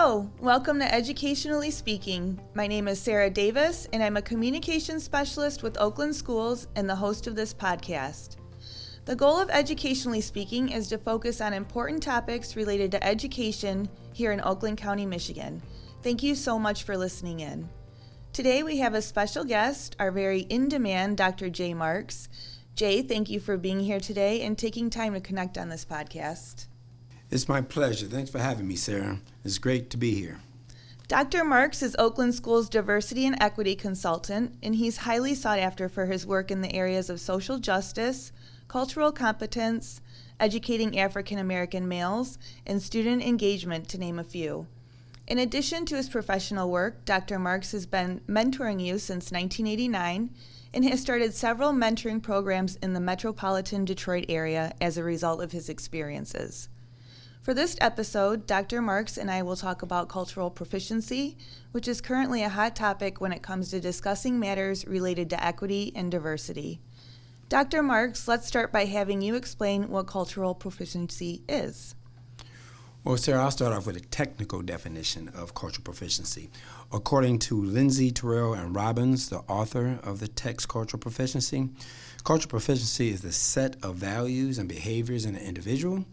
Hello, welcome to Educationally Speaking. My name is Sarah Davis, and I'm a communications specialist with Oakland Schools and the host of this podcast. The goal of Educationally Speaking is to focus on important topics related to education here in Oakland County, Michigan. Thank you so much for listening in. Today we have a special guest, our very in-demand Dr. Jay Marks. Jay, thank you for being here today and taking time to connect on this podcast. It's my pleasure. Thanks for having me, Sarah. It's great to be here. Dr. Marks is Oakland Schools' diversity and equity consultant, and he's highly sought after for his work in the areas of social justice, cultural competence, educating African American males, and student engagement, to name a few. In addition to his professional work, Dr. Marks has been mentoring youth since 1989 and has started several mentoring programs in the metropolitan Detroit area as a result of his experiences. For this episode, Dr. Marks and I will talk about cultural proficiency, which is currently a hot topic when it comes to discussing matters related to equity and diversity. Dr. Marks, let's start by having you explain what cultural proficiency is. Well, Sarah, I'll start off with a technical definition of cultural proficiency. According to Lindsay, Terrell, and Robbins, the author of the text Cultural Proficiency, cultural proficiency is the set of values and behaviors in an individual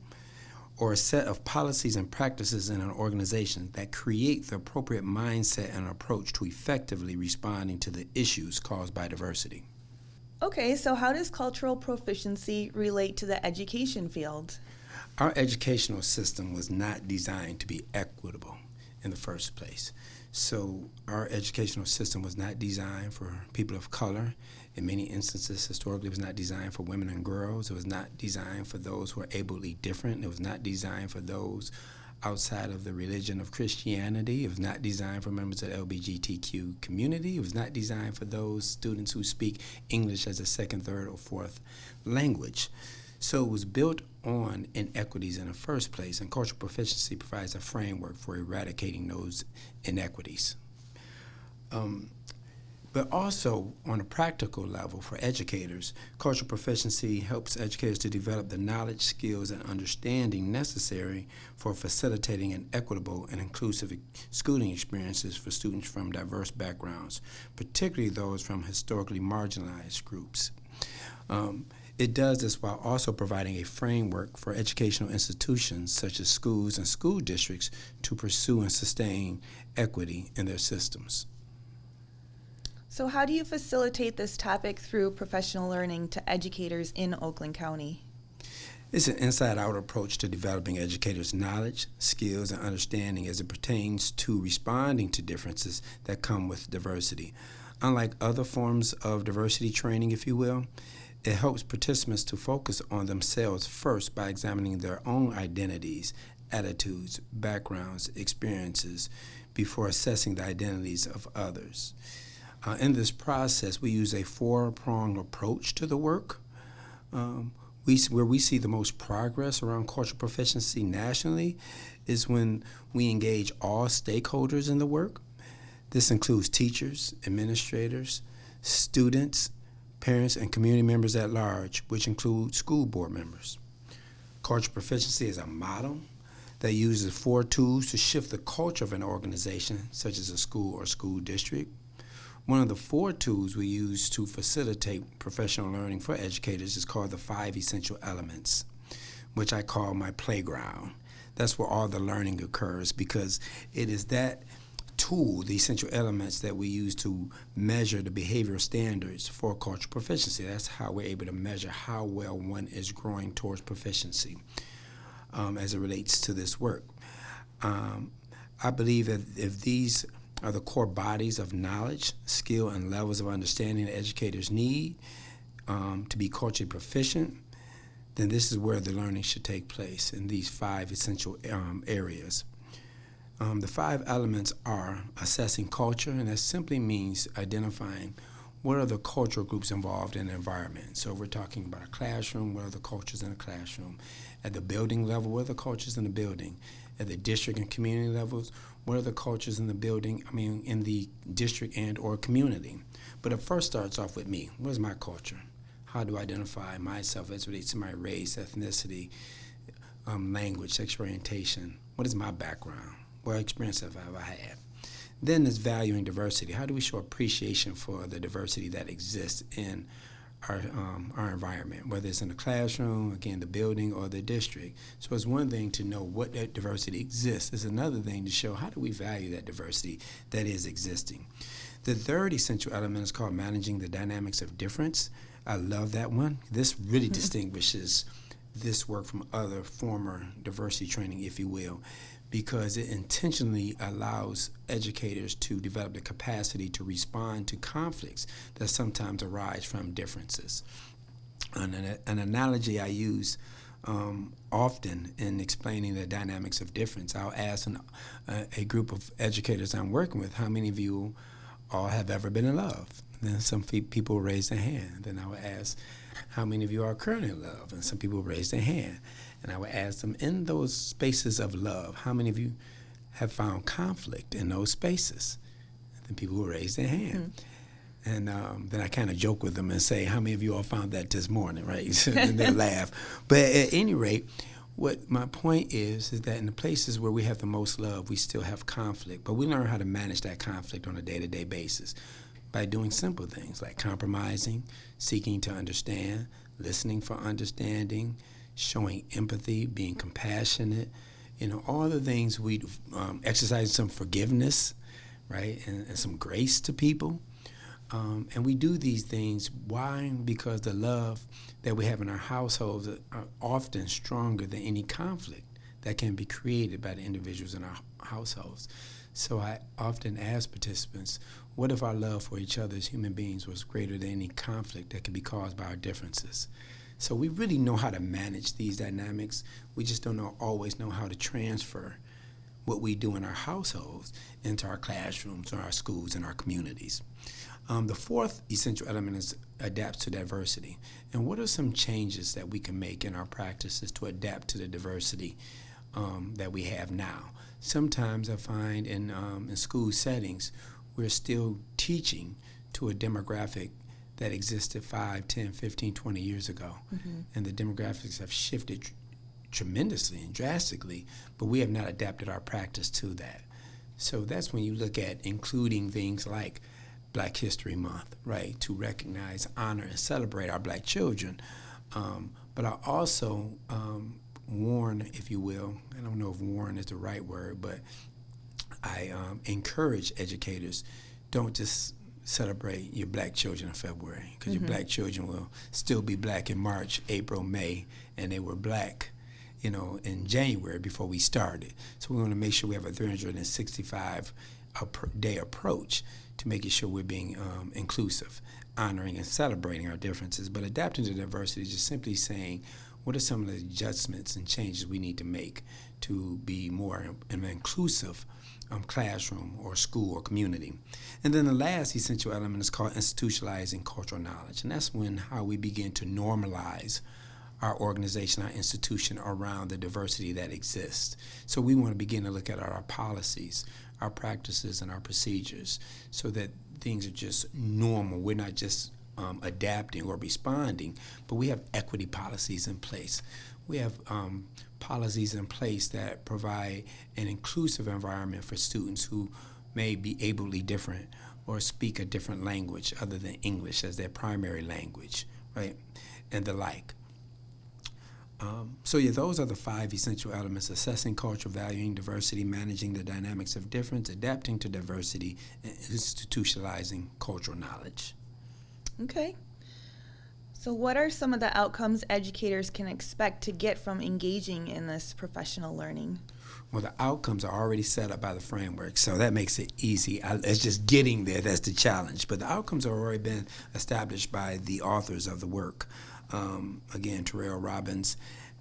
or a set of policies and practices in an organization that create the appropriate mindset and approach to effectively responding to the issues caused by diversity. Okay, so how does cultural proficiency relate to the education field? Our educational system was not designed to be equitable in the first place. So our educational system was not designed for people of color. In many instances, historically, it was not designed for women and girls. It was not designed for those who are ably different. It was not designed for those outside of the religion of Christianity. It was not designed for members of the LGBTQ community. It was not designed for those students who speak English as a second, third, or fourth language. So it was built on inequities in the first place, and cultural proficiency provides a framework for eradicating those inequities. But also, on a practical level for educators, cultural proficiency helps educators to develop the knowledge, skills, and understanding necessary for facilitating an equitable and inclusive schooling experiences for students from diverse backgrounds, particularly those from historically marginalized groups. It does this while also providing a framework for educational institutions such as schools and school districts to pursue and sustain equity in their systems. So how do you facilitate this topic through professional learning to educators in Oakland County? It's an inside-out approach to developing educators' knowledge, skills, and understanding as it pertains to responding to differences that come with diversity. Unlike other forms of diversity training, if you will, it helps participants to focus on themselves first by examining their own identities, attitudes, backgrounds, experiences, before assessing the identities of others. In this process, we use a four-pronged approach to the work. Where we see the most progress around cultural proficiency nationally is when we engage all stakeholders in the work. This includes teachers, administrators, students, parents, and community members at large, which include school board members. Cultural proficiency is a model that uses 4 tools to shift the culture of an organization, such as a school or school district. One of the 4 tools we use to facilitate professional learning for educators is called the 5 essential elements, which I call my playground. That's where all the learning occurs, because it is that tool, the essential elements, that we use to measure the behavioral standards for cultural proficiency. That's how we're able to measure how well one is growing towards proficiency as it relates to this work. I believe that if these are the core bodies of knowledge, skill, and levels of understanding that educators need to be culturally proficient, then this is where the learning should take place, in these 5 essential areas. The 5 elements are assessing culture, and that simply means identifying what are the cultural groups involved in the environment. So if we're talking about a classroom, what are the cultures in the classroom? At the building level, what are the cultures in the building? At the district and community levels, what are the cultures in the building, in the district and or community? But it first starts off with me. What is my culture? How do I identify myself as it relates to my race, ethnicity, language, sexual orientation? What is my background? What experience have I ever had? Then there's valuing diversity. How do we show appreciation for the diversity that exists in our environment, whether it's in the classroom, again, the building, or the district? So it's one thing to know what that diversity exists. It's another thing to show how do we value that diversity that is existing. The third essential element is called managing the dynamics of difference. I love that one. This really distinguishes this work from other former diversity training, if you will, because it intentionally allows educators to develop the capacity to respond to conflicts that sometimes arise from differences. An analogy I use often in explaining the dynamics of difference, I'll ask a group of educators I'm working with, how many of you all have ever been in love? Then some people raise their hand. Then I would ask, how many of you are currently in love? And some people raise their hand. And I would ask them, in those spaces of love, how many of you have found conflict in those spaces? And then people will raise their hand. And then I kind of joke with them and say, how many of you all found that this morning, right? And they laugh. But at any rate, what my point is that in the places where we have the most love, we still have conflict. But we learn how to manage that conflict on a day-to-day basis by doing simple things like compromising, seeking to understand, listening for understanding, showing empathy, being compassionate, all the things we exercise some forgiveness, right, and some grace to people. And we do these things. Why? Because the love that we have in our households are often stronger than any conflict that can be created by the individuals in our households. So I often ask participants, what if our love for each other as human beings was greater than any conflict that could be caused by our differences? So we really know how to manage these dynamics. We just don't always know how to transfer what we do in our households into our classrooms or our schools and our communities. The fourth essential element is adapt to diversity. And what are some changes that we can make in our practices to adapt to the diversity that we have now? Sometimes I find in school settings, we're still teaching to a demographic that existed 5, 10, 15, 20 years ago. And the demographics have shifted tremendously and drastically, but we have not adapted our practice to that. So that's when you look at including things like Black History Month, right, to recognize, honor, and celebrate our Black children. But I also warn, if you will, I don't know if warn is the right word, but I encourage educators, don't just celebrate your Black children in February, because your Black children will still be Black in March, April, May, and they were Black, in January before we started. So we want to make sure we have a 365-day approach to making sure we're being inclusive, honoring and celebrating our differences. But adapting to diversity is just simply saying, what are some of the adjustments and changes we need to make to be more an inclusive classroom or school or community? And then the last essential element is called institutionalizing cultural knowledge. And that's how we begin to normalize our organization, our institution around the diversity that exists. So we want to begin to look at our policies, our practices, and our procedures so that things are just normal. We're not just adapting or responding, but we have equity policies in place. We have policies in place that provide an inclusive environment for students who may be ably different or speak a different language other than English as their primary language, right, and the like. So those are the 5 essential elements: assessing culture, valuing diversity, managing the dynamics of difference, adapting to diversity, and institutionalizing cultural knowledge. Okay. So what are some of the outcomes educators can expect to get from engaging in this professional learning? Well, the outcomes are already set up by the framework, so that makes it easy. It's just getting there that's the challenge. But the outcomes have already been established by the authors of the work. Again, Terrell Robbins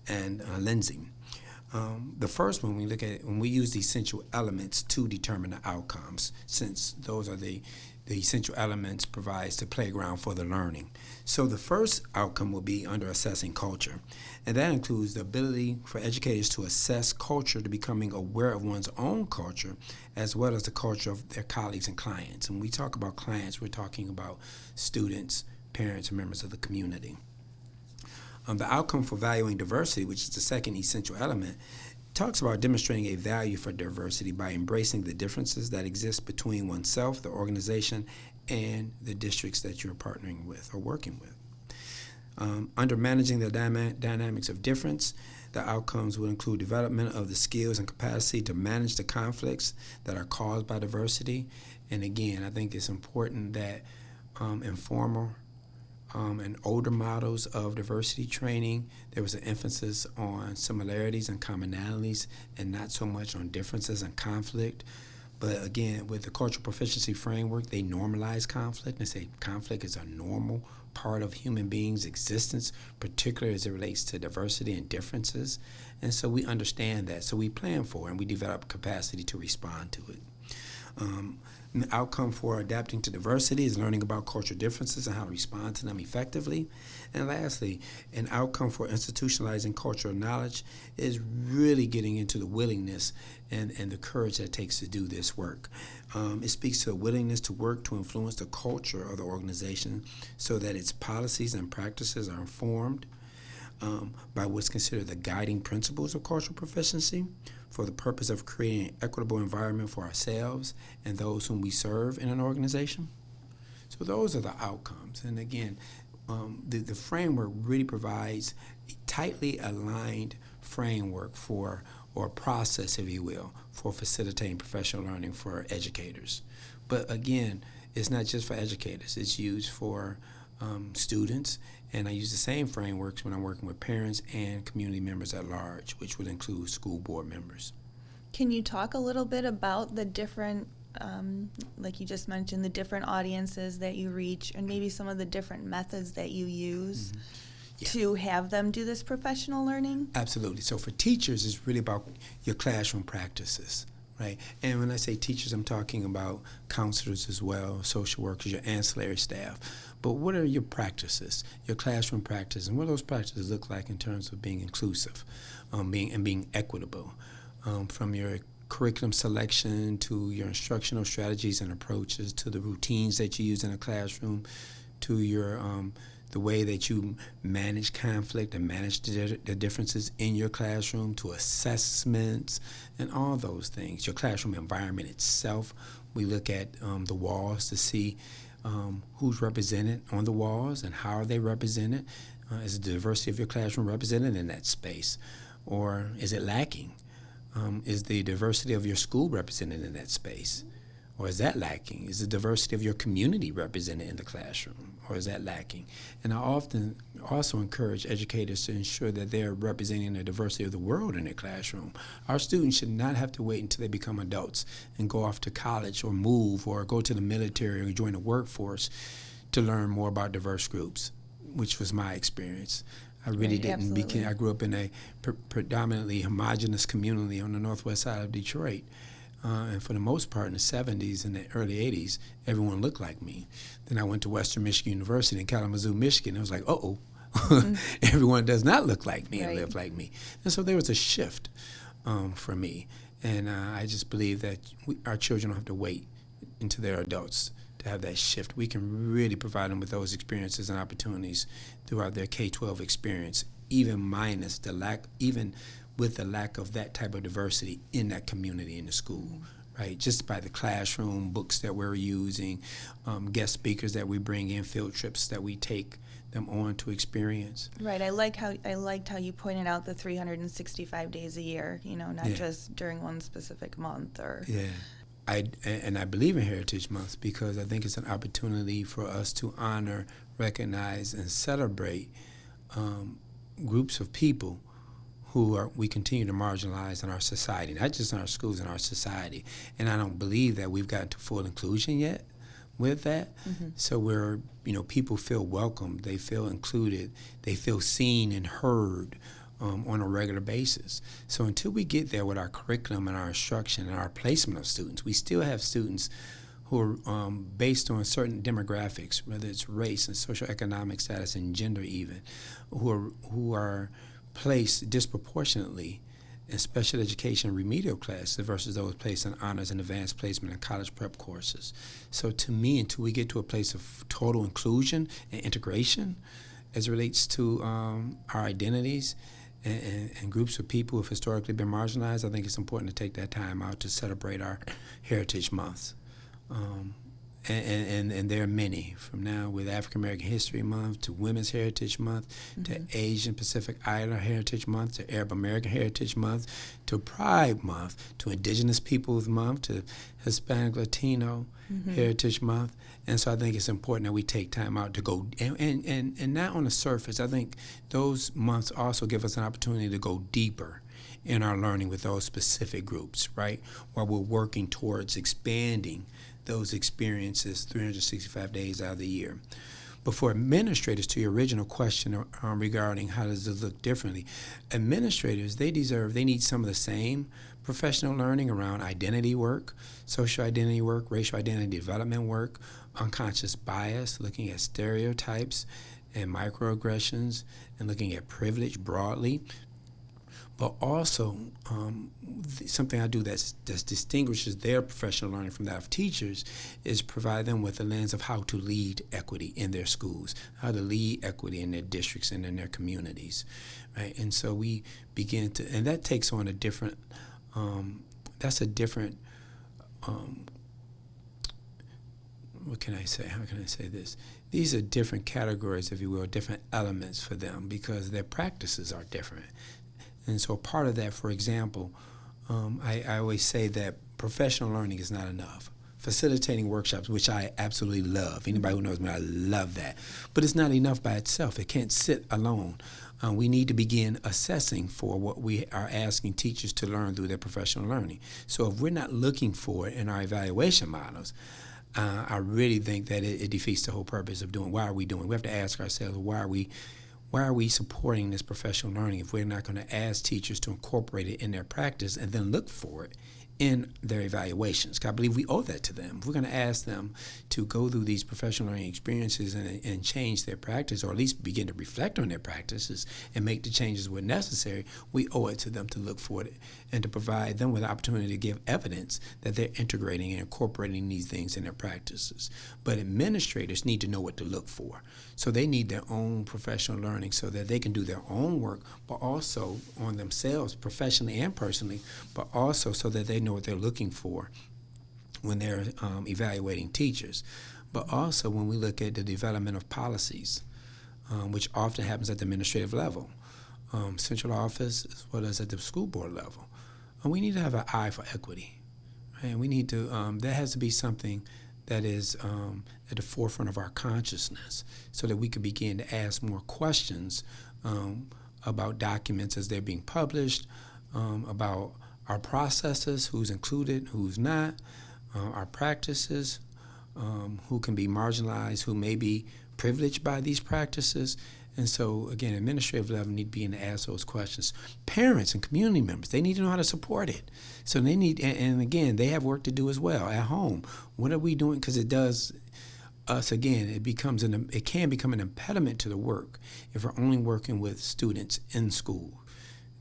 and Lindsay. The first one, when we use the essential elements to determine the outcomes, since those are the essential elements provides the playground for the learning. So the first outcome will be under assessing culture, and that includes the ability for educators to assess culture to becoming aware of one's own culture as well as the culture of their colleagues and clients. And when we talk about clients, we're talking about students, parents, and members of the community. The outcome for valuing diversity, which is the second essential element, talks about demonstrating a value for diversity by embracing the differences that exist between oneself, the organization, and the districts that you're partnering with or working with. Under managing the dynamics of difference, the outcomes will include development of the skills and capacity to manage the conflicts that are caused by diversity. And again, I think it's important that informal and older models of diversity training, there was an emphasis on similarities and commonalities and not so much on differences and conflict. But again, with the cultural proficiency framework, they normalize conflict and say conflict is a normal part of human beings' existence, particularly as it relates to diversity and differences. And so we understand that. So we plan for it and we develop capacity to respond to it. An outcome for adapting to diversity is learning about cultural differences and how to respond to them effectively. And lastly, an outcome for institutionalizing cultural knowledge is really getting into the willingness and the courage that it takes to do this work. It speaks to a willingness to work to influence the culture of the organization so that its policies and practices are informed by what's considered the guiding principles of cultural proficiency for the purpose of creating an equitable environment for ourselves and those whom we serve in an organization. So those are the outcomes. And again, the framework really provides a tightly aligned framework for, or process, if you will, for facilitating professional learning for educators. But again, it's not just for educators. It's used for students, and I use the same frameworks when I'm working with parents and community members at large, which would include school board members. Can you talk a little bit about the different, like you just mentioned, the different audiences that you reach and maybe some of the different methods that you use to have them do this professional learning? Absolutely. So for teachers, it's really about your classroom practices. Right. And when I say teachers, I'm talking about counselors as well, social workers, your ancillary staff. But what are your practices, your classroom practices, and what do those practices look like in terms of being inclusive, being equitable, from your curriculum selection to your instructional strategies and approaches to the routines that you use in a classroom to your the way that you manage conflict and manage the differences in your classroom, to assessments and all those things. Your classroom environment itself, we look at the walls to see who's represented on the walls and how are they represented. Is the diversity of your classroom represented in that space, or is it lacking? Is the diversity of your school represented in that space? Or is that lacking? Is the diversity of your community represented in the classroom? Or is that lacking? And I often also encourage educators to ensure that they're representing the diversity of the world in their classroom. Our students should not have to wait until they become adults and go off to college or move or go to the military or join the workforce to learn more about diverse groups, which was my experience. I really didn't. I grew up in a predominantly homogenous community on the northwest side of Detroit. And for the most part, in the 70s and the early 80s, everyone looked like me. Then I went to Western Michigan University in Kalamazoo, Michigan. It was like, everyone does not look like me and live like me. And so there was a shift for me. And I just believe that our children don't have to wait until they're adults to have that shift. We can really provide them with those experiences and opportunities throughout their K-12 experience, even minus the lack, even with the lack of that type of diversity in that community in the school, right? Just by the classroom, books that we're using, guest speakers that we bring in, field trips that we take them on to experience. Right. I liked how you pointed out the 365 days a year, not just during one specific month or. Yeah. I believe in Heritage Month because I think it's an opportunity for us to honor, recognize, and celebrate groups of people who we continue to marginalize in our society, not just in our schools, in our society. And I don't believe that we've gotten to full inclusion yet with that. Mm-hmm. So people feel welcome, they feel included, they feel seen and heard on a regular basis. So until we get there with our curriculum and our instruction and our placement of students, we still have students who are based on certain demographics, whether it's race and socioeconomic status and gender even, who are placed disproportionately in special education remedial classes versus those placed in honors and advanced placement and college prep courses. So to me, until we get to a place of total inclusion and integration as it relates to our identities and groups of people who have historically been marginalized, I think it's important to take that time out to celebrate our Heritage Months. And there are many, from now with African American History Month to Women's Heritage Month to Asian Pacific Islander Heritage Month to Arab American Heritage Month to Pride Month to Indigenous Peoples Month to Hispanic Latino Heritage Month. And so I think it's important that we take time out to go, and not on the surface. I think those months also give us an opportunity to go deeper in our learning with those specific groups, right? While we're working towards expanding those experiences 365 days out of the year. But for administrators, to your original question regarding how does it look differently, administrators, they need some of the same professional learning around identity work, social identity work, racial identity development work, unconscious bias, looking at stereotypes and microaggressions, and looking at privilege broadly. But also, something I do that distinguishes their professional learning from that of teachers is provide them with a lens of how to lead equity in their schools, how to lead equity in their districts and in their communities, right? And so we begin to, and that takes on a different, that's a different, what can I say? How can I say this? These are different categories, if you will, different elements for them because their practices are different. And so part of that, for example, I always say that professional learning is not enough. Facilitating workshops, which I absolutely love. Anybody who knows me, I love that. But it's not enough by itself. It can't sit alone. We need to begin assessing for what we are asking teachers to learn through their professional learning. So if we're not looking for it in our evaluation models, I really think that it defeats the whole purpose of doing. Why are we doing? We have to ask ourselves, why are we supporting this professional learning if we're not going to ask teachers to incorporate it in their practice and then look for it in their evaluations? I believe we owe that to them. If we're going to ask them to go through these professional learning experiences and change their practice, or at least begin to reflect on their practices and make the changes where necessary, we owe it to them to look for it and to provide them with the opportunity to give evidence that they're integrating and incorporating these things in their practices. But administrators need to know what to look for. So they need their own professional learning so that they can do their own work, but also on themselves, professionally and personally, but also so that they know what they're looking for when they're evaluating teachers. But also when we look at the development of policies, which often happens at the administrative level, central office as well as at the school board level. We need to have an eye for equity. Right? We need to, that has to be something that is at the forefront of our consciousness so that we can begin to ask more questions about documents as they're being published, about our processes, who's included, who's not, our practices, who can be marginalized, who may be privileged by these practices. And so, again, administrative level need to be in to ask those questions. Parents and community members, they need to know how to support it. So they need, and again, they have work to do as well at home. What are we doing? Because it does us, again, it can become an impediment to the work if we're only working with students in school.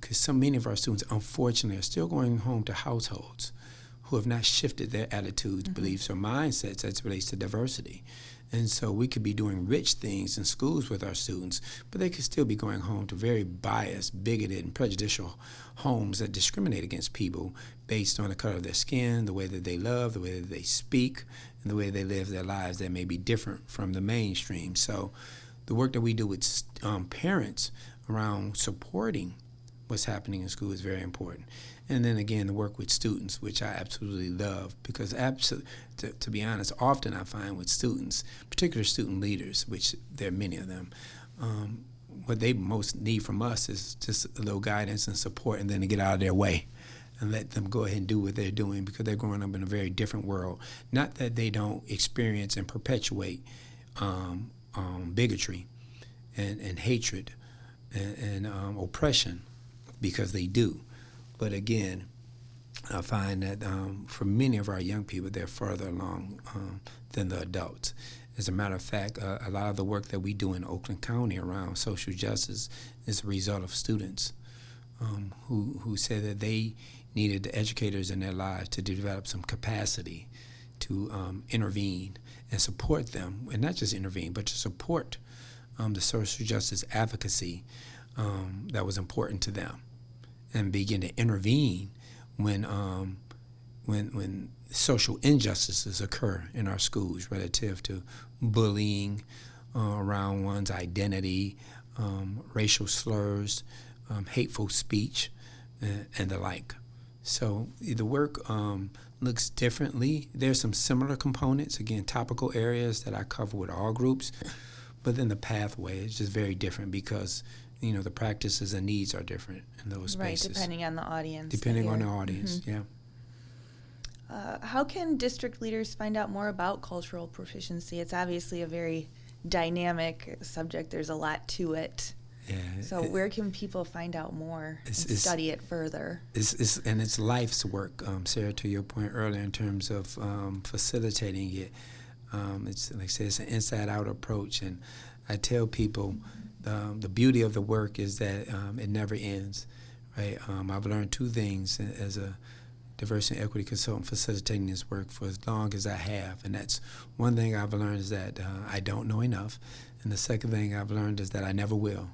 Because many of our students, unfortunately, are still going home to households who have not shifted their attitudes, beliefs, or mindsets as it relates to diversity. And so we could be doing rich things in schools with our students, but they could still be going home to very biased, bigoted, and prejudicial homes that discriminate against people based on the color of their skin, the way that they love, the way that they speak, and the way they live their lives that may be different from the mainstream. So the work that we do with parents around supporting what's happening in school is very important. And then again, the work with students, which I absolutely love, because to be honest, often I find with students, particular student leaders, which there are many of them, what they most need from us is just a little guidance and support, and then to get out of their way and let them go ahead and do what they're doing, because they're growing up in a very different world. Not that they don't experience and perpetuate bigotry and hatred and oppression, because they do. But again, I find that for many of our young people, they're further along than the adults. As a matter of fact, a lot of the work that we do in Oakland County around social justice is a result of students who said that they needed the educators in their lives to develop some capacity to intervene and support them, and not just intervene, but to support the social justice advocacy that was important to them, and begin to intervene when social injustices occur in our schools relative to bullying around one's identity, racial slurs, hateful speech, and the like. So the work looks differently. There's some similar components, again, topical areas that I cover with all groups, but then the pathway is just very different because the practices and needs are different in those spaces. Right, depending on the audience. Depending on the audience, yeah. How can district leaders find out more about cultural proficiency? It's obviously a very dynamic subject. There's a lot to it. Yeah. So where can people find out more and study it further? It's life's work, Sarah, to your point earlier in terms of facilitating it. It's like I said, it's an inside-out approach, and I tell people the beauty of the work is that it never ends, right? I've learned two things as a diversity and equity consultant facilitating this work for as long as I have, and that's one thing I've learned is that I don't know enough, and the second thing I've learned is that I never will.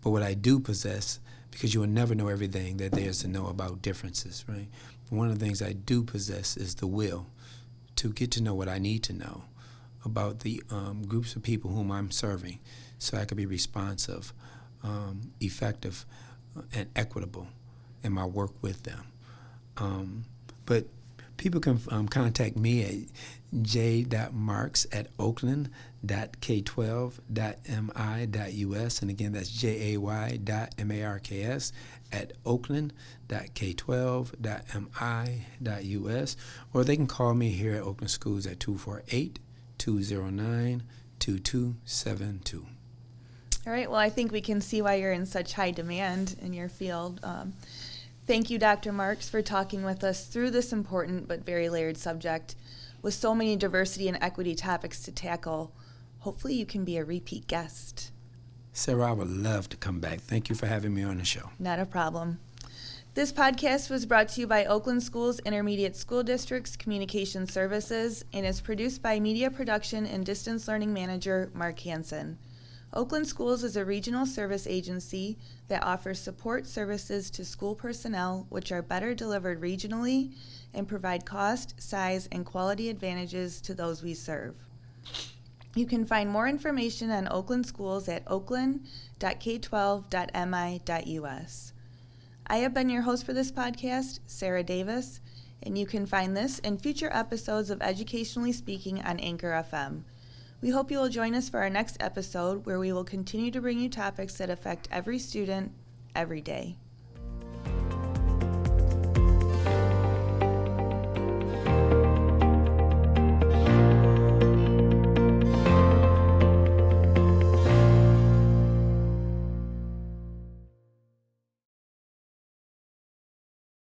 But what I do possess, because you will never know everything that there is to know about differences, right? But one of the things I do possess is the will to get to know what I need to know about the groups of people whom I'm serving, so I can be responsive, effective, and equitable in my work with them. But people can contact me at j.marks@oakland.k12.mi.us, and again, that's jay.marks@oakland.k12.mi.us, or they can call me here at Oakland Schools at 248-209-2272. All right, well, I think we can see why you're in such high demand in your field. Thank you, Dr. Marks, for talking with us through this important but very layered subject. With so many diversity and equity topics to tackle, hopefully you can be a repeat guest. Sarah, I would love to come back. Thank you for having me on the show. Not a problem. This podcast was brought to you by Oakland Schools Intermediate School District's Communication Services and is produced by Media Production and Distance Learning Manager Mark Hansen. Oakland Schools is a regional service agency that offers support services to school personnel which are better delivered regionally and provide cost, size, and quality advantages to those we serve. You can find more information on Oakland Schools at oakland.k12.mi.us. I have been your host for this podcast, Sarah Davis, and you can find this and future episodes of Educationally Speaking on Anchor FM. We hope you will join us for our next episode where we will continue to bring you topics that affect every student, every day.